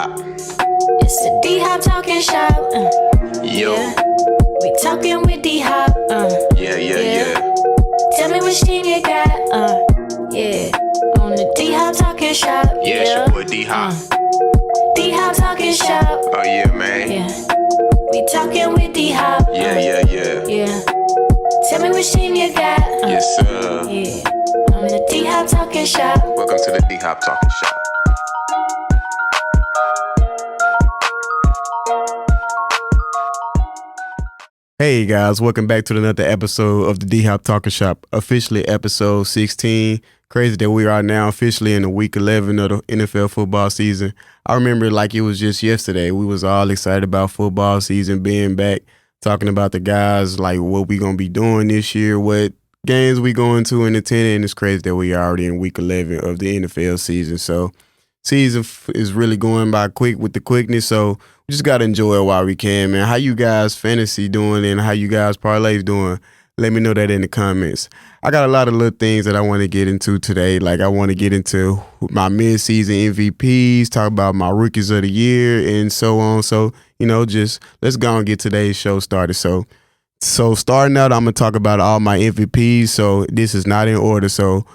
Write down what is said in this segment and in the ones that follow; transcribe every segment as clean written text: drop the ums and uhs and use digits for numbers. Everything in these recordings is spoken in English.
D-Hop. It's the D-Hop talking shop. Yo. Yeah. We talking with D-Hop. Yeah. Tell me which team you got. Yeah. On the D-Hop talking shop. Yeah, it's your boy D-Hop. D-Hop talking shop. Oh, yeah, man. Yeah. We talking with D-Hop. Yeah. Yeah. Tell me which team you got. Yes, sir. Yeah. On the D-Hop talking shop. Welcome to the D-Hop Talking Shop. Hey guys, welcome back to another episode of the D-Hop Talking Shop, officially episode 16. Crazy that we are now officially in the week 11 of the NFL football season. I remember like it was just yesterday. We was all excited about football season being back, talking about the guys, like what we going to be doing this year, what games we going to and attending. And it's crazy that we are already in week 11 of the NFL season. So season is really going by quick with the quickness. So we just got to enjoy it while we can, man. How you guys fantasy doing and how you guys parlays doing? Let me know that in the comments. I got a lot of little things that I want to get into today. Like I want to get into my mid-season MVPs, talk about my rookies of the year and so on. So, just let's go and get today's show started. So starting out, I'm going to talk about all my MVPs. So this is not in order. So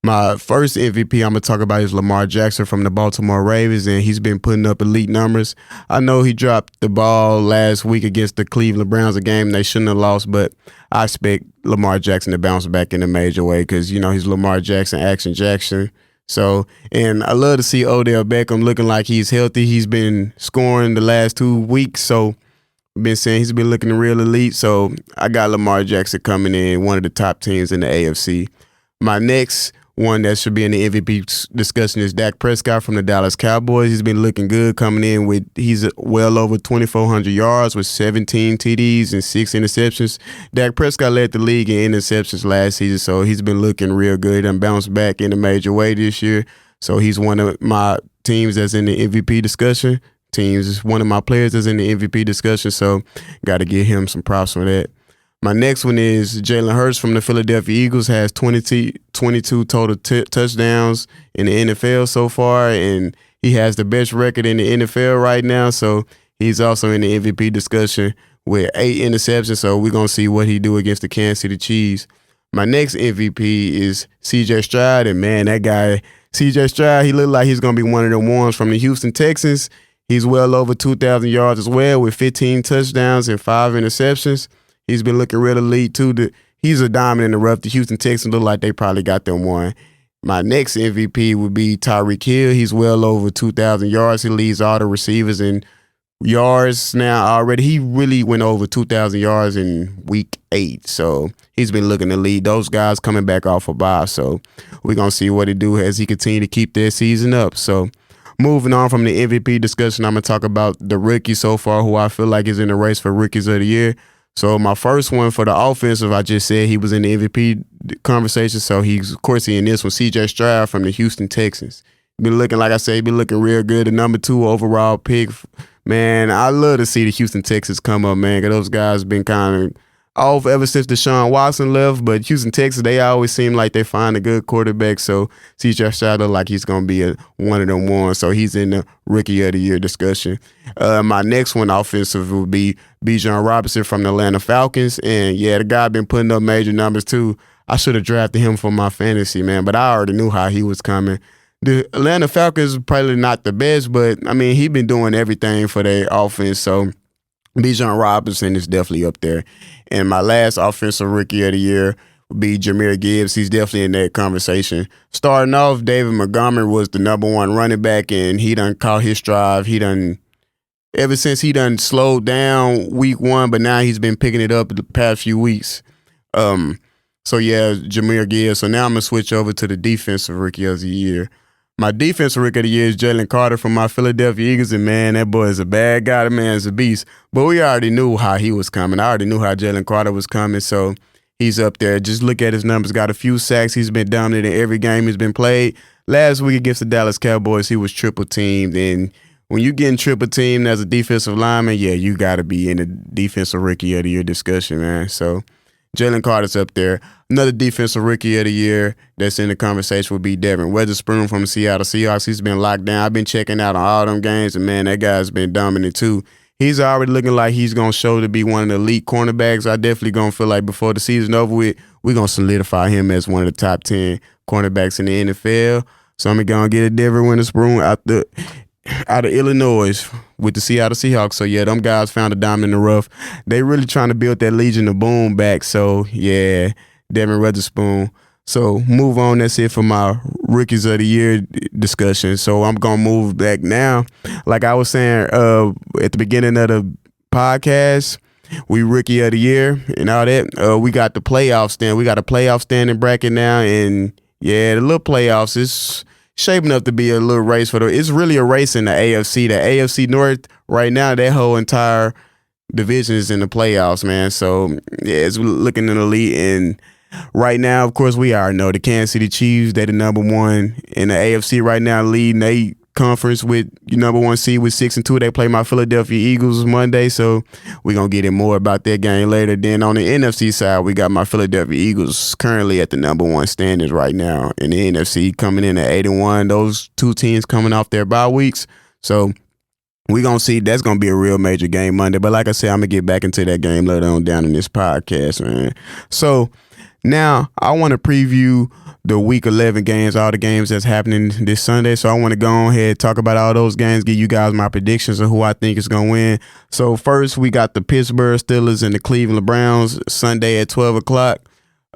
my first MVP I'm going to talk about is Lamar Jackson from the Baltimore Ravens, and he's been putting up elite numbers. I know he dropped the ball last week against the Cleveland Browns, a game they shouldn't have lost, but I expect Lamar Jackson to bounce back in a major way because, he's Lamar Jackson, Action Jackson. So, and I love to see Odell Beckham looking like he's healthy. He's been scoring the last 2 weeks, so I've been saying he's been looking real elite. So I got Lamar Jackson coming in, one of the top teams in the AFC. My next one that should be in the MVP discussion is Dak Prescott from the Dallas Cowboys. He's been looking good coming in he's well over 2,400 yards with 17 TDs and 6 interceptions. Dak Prescott led the league in interceptions last season, so he's been looking real good and bounced back in a major way this year. So he's one of my teams that's in the MVP discussion. One of my players that's in the MVP discussion, so got to give him some props for that. My next one is Jalen Hurts from the Philadelphia Eagles, has 22 total touchdowns in the NFL so far, and he has the best record in the NFL right now, so he's also in the MVP discussion with 8 interceptions, so we're going to see what he do against the Kansas City Chiefs. My next MVP is C.J. Stroud, and man, that guy, C.J. Stroud, he looked like he's going to be one of the ones from the Houston Texans. He's well over 2,000 yards as well with 15 touchdowns and 5 interceptions. He's been looking real elite, too. He's a diamond in the rough. The Houston Texans look like they probably got them one. My next MVP would be Tyreek Hill. He's well over 2,000 yards. He leads all the receivers in yards now already. He really went over 2,000 yards in week 8. So he's been looking to lead those guys coming back off a bye. So we're going to see what he do as he continue to keep their season up. So moving on from the MVP discussion, I'm going to talk about the rookie so far who I feel like is in the race for rookies of the year. So my first one for the offensive, I just said he was in the MVP conversation. So he's, of course, in this one, C.J. Stroud from the Houston Texans. Been looking, like I said, been looking real good. The number 2 overall pick. Man, I love to see the Houston Texans come up, man, because those guys been kind of off ever since Deshaun Watson left. But Houston Texans, they always seem like they find a good quarterback. So C.J. Stroud look like he's going to be one of them ones. So he's in the Rookie of the Year discussion. My next one offensive would be Bijan Robinson from the Atlanta Falcons. And, yeah, the guy been putting up major numbers, too. I should have drafted him for my fantasy, man, but I already knew how he was coming. The Atlanta Falcons probably not the best, but, I mean, he been doing everything for their offense. So Bijan Robinson is definitely up there. And my last offensive Rookie of the Year would be Jahmyr Gibbs. He's definitely in that conversation. Starting off, David Montgomery was the number 1 running back, and he done caught his stride. Ever since he done slowed down week 1, but now he's been picking it up the past few weeks. So, yeah, Jahmyr Gibbs. So now I'm going to switch over to the defensive Rookie of the Year. My defensive Rookie of the Year is Jalen Carter from my Philadelphia Eagles, and, man, that boy is a bad guy. That man's a beast. But we already knew how he was coming. I already knew how Jalen Carter was coming, so he's up there. Just look at his numbers. Got a few sacks. He's been dominant in every game he's been played. Last week against the Dallas Cowboys, he was triple-teamed, and when you getting triple-teamed as a defensive lineman, yeah, you got to be in the defensive Rookie of the Year discussion, man. So Jalen Carter's up there. Another defensive rookie of the year that's in the conversation would be Devin Weatherspoon from the Seattle Seahawks. He's been locked down. I've been checking out on all them games, and man, that guy's been dominant too. He's already looking like he's going to show to be one of the elite cornerbacks. I definitely going to feel like before the season over with, we're going to solidify him as one of the top 10 cornerbacks in the NFL. So I'm going to get a Devin Weatherspoon out of Illinois with the Seattle Seahawks. So, yeah, them guys found a diamond in the rough. They really trying to build that Legion of Boom back. So, yeah, Devin Weatherspoon. So, move on. That's it for my Rookies of the Year discussion. So, I'm going to move back now. Like I was saying at the beginning of the podcast, we Rookie of the Year and all that. We got the playoff stand. We got a playoff standing bracket now. And, yeah, the little playoffs is shaping up to be a little race for it's really a race in the AFC. The AFC North right now, that whole entire division is in the playoffs, man. So, yeah, it's looking in the lead. And right now, of course, we already know the Kansas City Chiefs, they're the number one in the AFC right now, leading they conference with number one seed with 6-2. They play my Philadelphia Eagles Monday, so we're going to get in more about that game later. Then on the NFC side, we got my Philadelphia Eagles currently at the number one standings right now in the NFC, coming in at 8-1. Those two teams coming off their bye weeks. So we're going to see. That's going to be a real major game Monday. But like I said, I'm going to get back into that game later on down in this podcast, man. So now I want to preview the Week 11 games, all the games that's happening this Sunday. So I want to go ahead, talk about all those games, give you guys my predictions of who I think is going to win. So first, we got the Pittsburgh Steelers and the Cleveland Browns Sunday at 12 o'clock.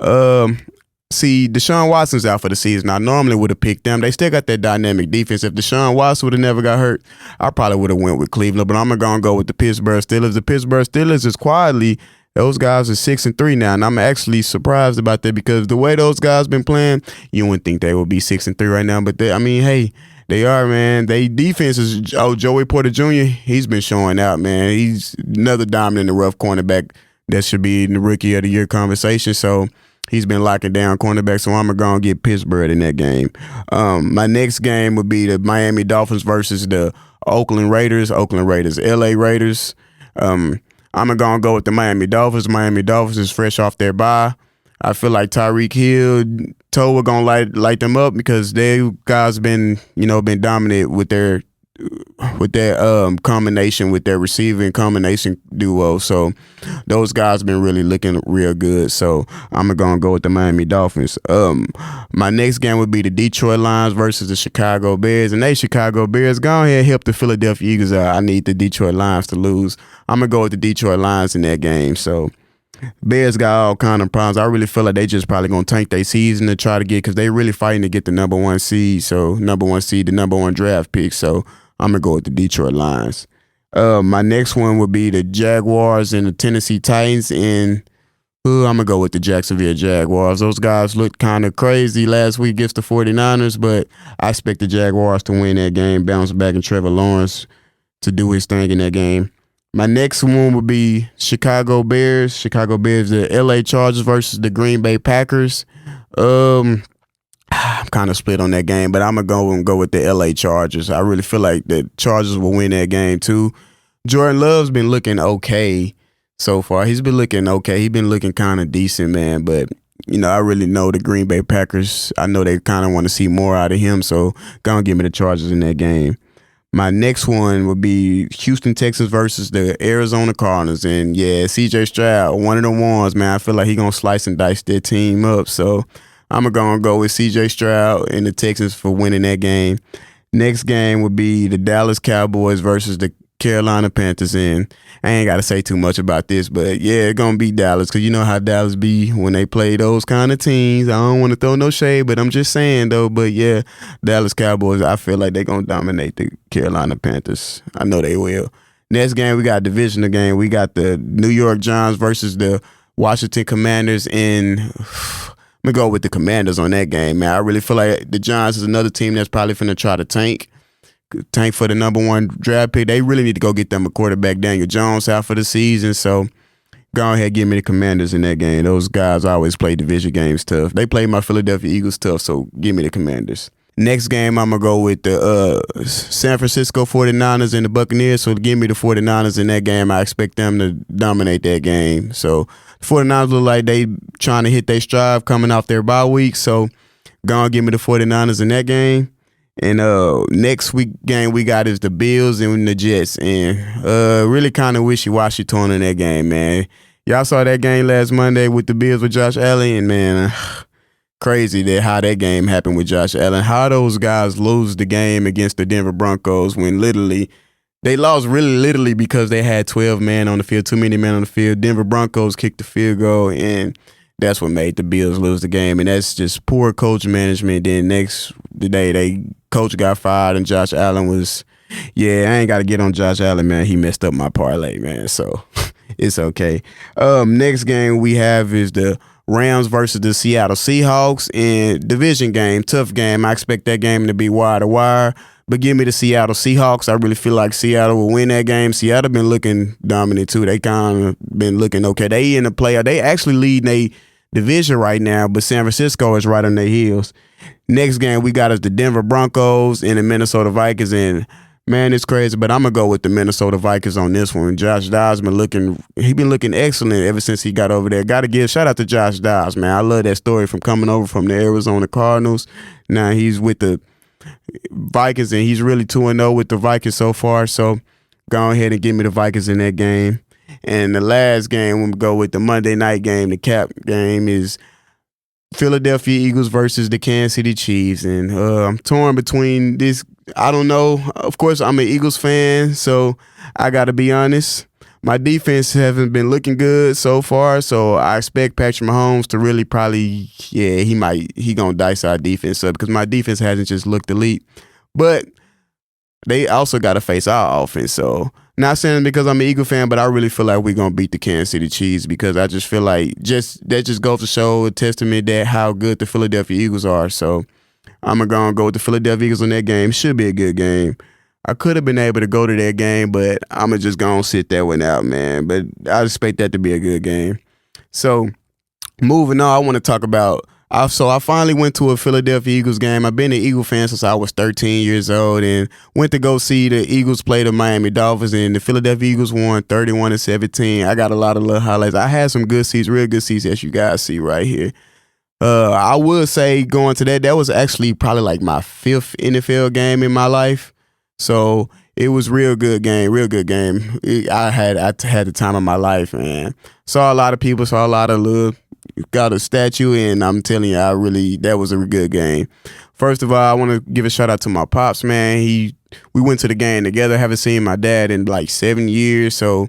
See, Deshaun Watson's out for the season. I normally would have picked them. They still got that dynamic defense. If Deshaun Watson would have never got hurt, I probably would have went with Cleveland. But I'm going to go with the Pittsburgh Steelers. The Pittsburgh Steelers is quietly, those guys are 6-3 now, and I'm actually surprised about that because the way those guys been playing, you wouldn't think they would be 6-3 right now. But hey, they are, man. They defense is Joey Porter Jr. He's been showing out, man. He's another diamond in the rough cornerback that should be in the Rookie of the Year conversation. So he's been locking down cornerback. So I'm gonna get Pittsburgh in that game. My next game would be the Miami Dolphins versus the Oakland Raiders. LA Raiders. I'm going to go with the Miami Dolphins. Miami Dolphins is fresh off their bye. I feel like Tyreek Hill, we're going to light them up because they guys been dominant with their combination with their receiving combination duo. So those guys been really looking real good. So I'm going to go with the Miami Dolphins. My next game would be the Detroit Lions versus the Chicago Bears. And they Chicago Bears, go ahead and help the Philadelphia Eagles out. I need the Detroit Lions to lose. I'm going to go with the Detroit Lions in that game. So Bears got all kind of problems. I really feel like they just probably going to tank their season to try to get, because they really fighting to get the number one seed. So the number one draft pick. So I'm going to go with the Detroit Lions. My next one would be the Jaguars and the Tennessee Titans. And I'm going to go with the Jacksonville Jaguars. Those guys looked kind of crazy last week against the 49ers, but I expect the Jaguars to win that game, bounce back, and Trevor Lawrence to do his thing in that game. My next one would be Chicago Bears, the LA Chargers versus the Green Bay Packers. I'm kind of split on that game, but I'm going to go with the LA Chargers. I really feel like the Chargers will win that game too. Jordan Love's been looking okay so far. He's been looking okay. He's been looking kind of decent, man. But, I really know the Green Bay Packers. I know they kind of want to see more out of him, so go and give me the Chargers in that game. My next one would be Houston Texans versus the Arizona Cardinals. And, yeah, CJ Stroud, one of the ones, man. I feel like he's going to slice and dice their team up. So I'm going to go with CJ Stroud and the Texans for winning that game. Next game would be the Dallas Cowboys versus the Carolina Panthers. And I ain't got to say too much about this, but, yeah, it's going to be Dallas because you know how Dallas be when they play those kind of teams. I don't want to throw no shade, but I'm just saying, though. But, yeah, Dallas Cowboys, I feel like they're going to dominate the Carolina Panthers. I know they will. Next game, we got a divisional game. We got the New York Giants versus the Washington Commanders. And I'm going to go with the Commanders on that game, man. I really feel like the Giants is another team that's probably finna try to tank for the number one draft pick. They really need to go get them a quarterback. Daniel Jones out for the season. So go ahead, give me the Commanders in that game. Those guys always play division games tough. They play my Philadelphia Eagles tough, so give me the Commanders. Next game, I'm going to go with the San Francisco 49ers and the Buccaneers. So give me the 49ers in that game. I expect them to dominate that game. So the 49ers look like they trying to hit their stride coming off their bye week. So go on, give me the 49ers in that game. And next week game we got is the Bills and the Jets. And really kind of wishy-washy tone in that game, man. Y'all saw that game last Monday with the Bills with Josh Allen. And, man, crazy that how that game happened with Josh Allen. How those guys lose the game against the Denver Broncos when literally they lost literally because they had 12 men on the field, too many men on the field. Denver Broncos kicked the field goal, and that's what made the Bills lose the game. And that's just poor coach management. Then next day, coach got fired, and Josh Allen was, I ain't got to get on Josh Allen, man. He messed up my parlay, man. So it's okay. Next game we have is the Rams versus the Seattle Seahawks in division game, tough game. I expect that game to be wire to wire, but give me the Seattle Seahawks. I really feel like Seattle will win that game. Seattle been looking dominant too. They kind of been looking okay. They in the playoff. They actually lead their division right now, but San Francisco is right on their heels. Next game we got is the Denver Broncos and the Minnesota Vikings, and man, it's crazy, but I'm going to go with the Minnesota Vikings on this one. Josh Dobbs been looking excellent ever since he got over there. Got to give shout out to Josh Dobbs, man. I love that story from coming over from the Arizona Cardinals. Now he's with the Vikings, and he's really 2-0 with the Vikings so far. So go ahead and give me the Vikings in that game. And the last game, we'll go with the Monday night game. The cap game is Philadelphia Eagles versus the Kansas City Chiefs. And I'm torn between this. I don't know. Of course, I'm an Eagles fan, so I got to be honest. My defense haven't been looking good so far, so I expect Patrick Mahomes to really probably, he going to dice our defense up because my defense hasn't just looked elite. But they also got to face our offense, so not saying because I'm an Eagle fan, but I really feel like we're going to beat the Kansas City Chiefs because I just feel like that just goes to show a testament that how good the Philadelphia Eagles are, so I'm going to go with the Philadelphia Eagles in that game. Should be a good game. I could have been able to go to that game, but I'm going to just go and sit that one out, man. But I expect that to be a good game. So, moving on, I want to talk about I finally went to a Philadelphia Eagles game. I've been an Eagle fan since I was 13 years old and went to go see the Eagles play the Miami Dolphins, and the Philadelphia Eagles won 31-17. I got a lot of little highlights. I had some good seats, real good seats, as you guys see right here. I would say going to that was actually probably like my 5th NFL game in my life. So it was real good game. I had the time of my life, man. Saw a lot of people, saw a lot of got a statue, and I'm telling you, that was a good game. First of all, I want to give a shout out to my pops, man. We went to the game together. Haven't seen my dad in like 7 years, so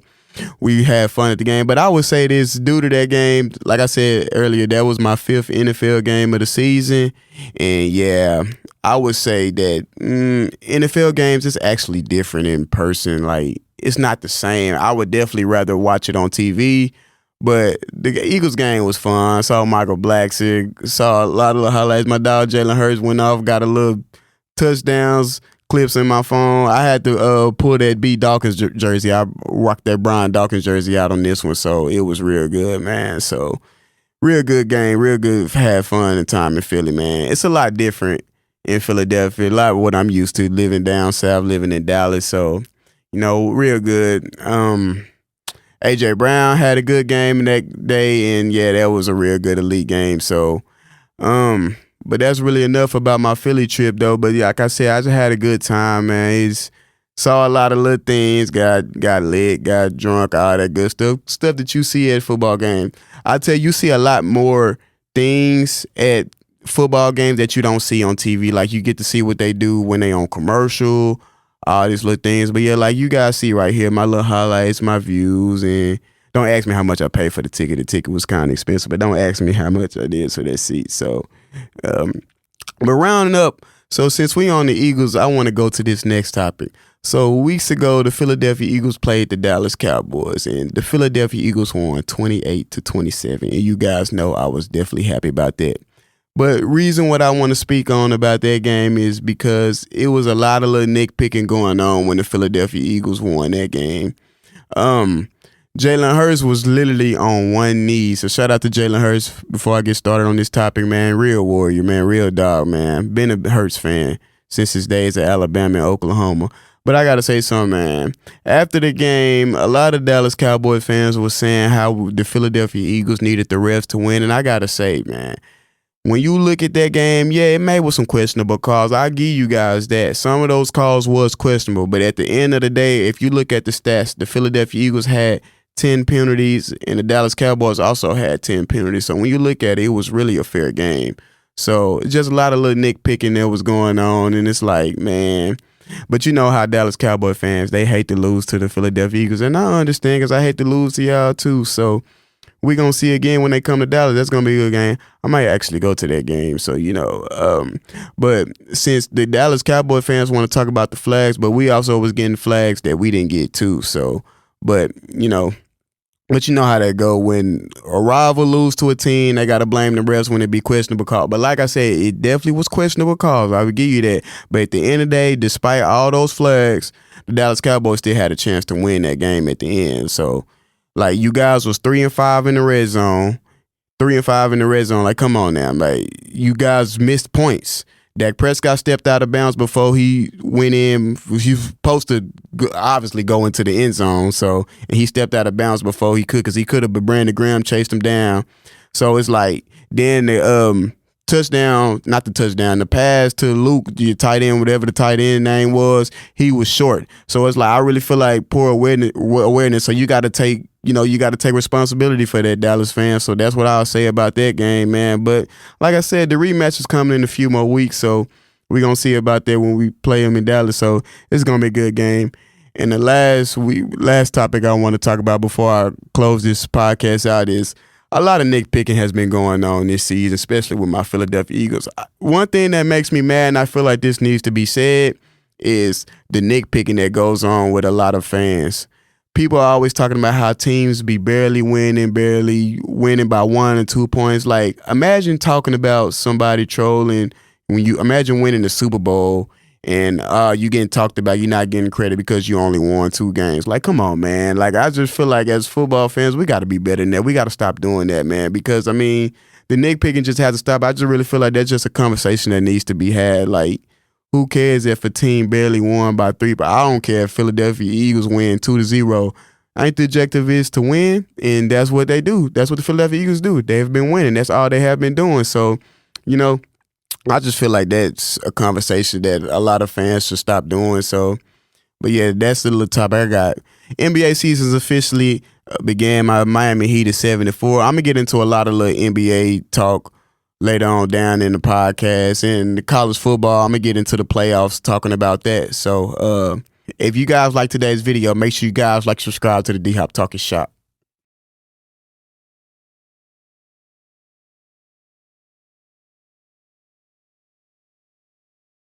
we had fun at the game. But I would say this, due to that game, like I said earlier, that was my 5th NFL game of the season. And yeah, I would say that NFL games is actually different in person. Like, it's not the same. I would definitely rather watch it on TV. But the Eagles game was fun. Saw Michael Blacksig, saw a lot of the highlights. My dog Jalen Hurts went off, got a little touchdowns clips in my phone. I had to pull that B. Dawkins jersey. I rocked that Brian Dawkins jersey out on this one, so it was real good, man. So real good game, real good. Had fun and time in Philly, man. It's a lot different in Philadelphia. A lot of what I'm used to living down south, living in Dallas. So, real good. A.J. Brown had a good game that day, and yeah, that was a real good elite game. So, but that's really enough about my Philly trip, though. But yeah, like I said, I just had a good time, man. Saw a lot of little things, got lit, got drunk, all that good stuff that you see at football games. I tell you see a lot more things at football games that you don't see on TV. Like, you get to see what they do when they on commercial, all these little things. But yeah, like you guys see right here, my little highlights, my views, and don't ask me how much I paid for the ticket. The ticket was kind of expensive, but don't ask me how much I did for that seat. So, but rounding up, so since we on the Eagles, I want to go to this next topic. So weeks ago, the Philadelphia Eagles played the Dallas Cowboys, and the Philadelphia Eagles won 28-27. And you guys know I was definitely happy about that. But reason what I want to speak on about that game is because it was a lot of little nitpicking going on when the Philadelphia Eagles won that game. Jalen Hurts was literally on one knee. So shout out to Jalen Hurts before I get started on this topic, man. Real warrior, man. Real dog, man. Been a Hurts fan since his days at Alabama and Oklahoma. But I got to say something, man. After the game, a lot of Dallas Cowboys fans were saying how the Philadelphia Eagles needed the refs to win. And I got to say, man, when you look at that game, yeah, it may was some questionable calls. I give you guys that. Some of those calls was questionable. But at the end of the day, if you look at the stats, the Philadelphia Eagles had 10 penalties and the Dallas Cowboys also had 10 penalties. So when you look at it, it was really a fair game. So just a lot of little nitpicking that was going on. And it's like, man. But you know how Dallas Cowboy fans, they hate to lose to the Philadelphia Eagles. And I understand because I hate to lose to y'all too. So we're going to see again when they come to Dallas. That's going to be a good game. I might actually go to that game. So, but since the Dallas Cowboy fans want to talk about the flags, but we also was getting flags that we didn't get too. So, but you know how that go. When a rival lose to a team, they got to blame the refs when it be questionable calls. But like I said, it definitely was questionable calls. I would give you that. But at the end of the day, despite all those flags, the Dallas Cowboys still had a chance to win that game at the end. So, like, you guys was 3-5 in the red zone. 3-5 in the red zone. Like, come on now. Like, you guys missed points. Dak Prescott stepped out of bounds before he went in. He was supposed to obviously go into the end zone. So, and he stepped out of bounds before he could because he could have, but Brandon Graham chased him down. So it's like, then the the pass to Luke, your tight end, whatever the tight end name was, he was short. So it's like, I really feel like poor awareness. So you got to take responsibility for that, Dallas fans. So that's what I'll say about that game, man. But like I said, the rematch is coming in a few more weeks. So we're going to see about that when we play them in Dallas. So it's going to be a good game. And the last topic I want to talk about before I close this podcast out is a lot of nitpicking has been going on this season, especially with my Philadelphia Eagles. One thing that makes me mad, and I feel like this needs to be said, is the nitpicking that goes on with a lot of fans. People are always talking about how teams be barely winning by 1 or 2 points. Like, imagine talking about somebody trolling when you imagine winning the Super Bowl and you getting talked about, you're not getting credit because you only won 2 games. Like, come on, man. Like, I just feel like as football fans, we got to be better than that. We got to stop doing that, man, because, I mean, the nitpicking just has to stop. I just really feel like that's just a conversation that needs to be had. Like, who cares if a team barely won by 3? But I don't care if Philadelphia Eagles win 2-0. I think the objective is to win, and that's what they do. That's what the Philadelphia Eagles do. They've been winning. That's all they have been doing. So, I just feel like that's a conversation that a lot of fans should stop doing. So, but yeah, that's the little topic I got. NBA season's officially began. My Miami Heat is 7-4. I'm going to get into a lot of little NBA talk later on down in the podcast. And the college football, I'm going to get into the playoffs talking about that. So, if you guys like today's video, make sure you guys subscribe to the D-Hop Talking Shop.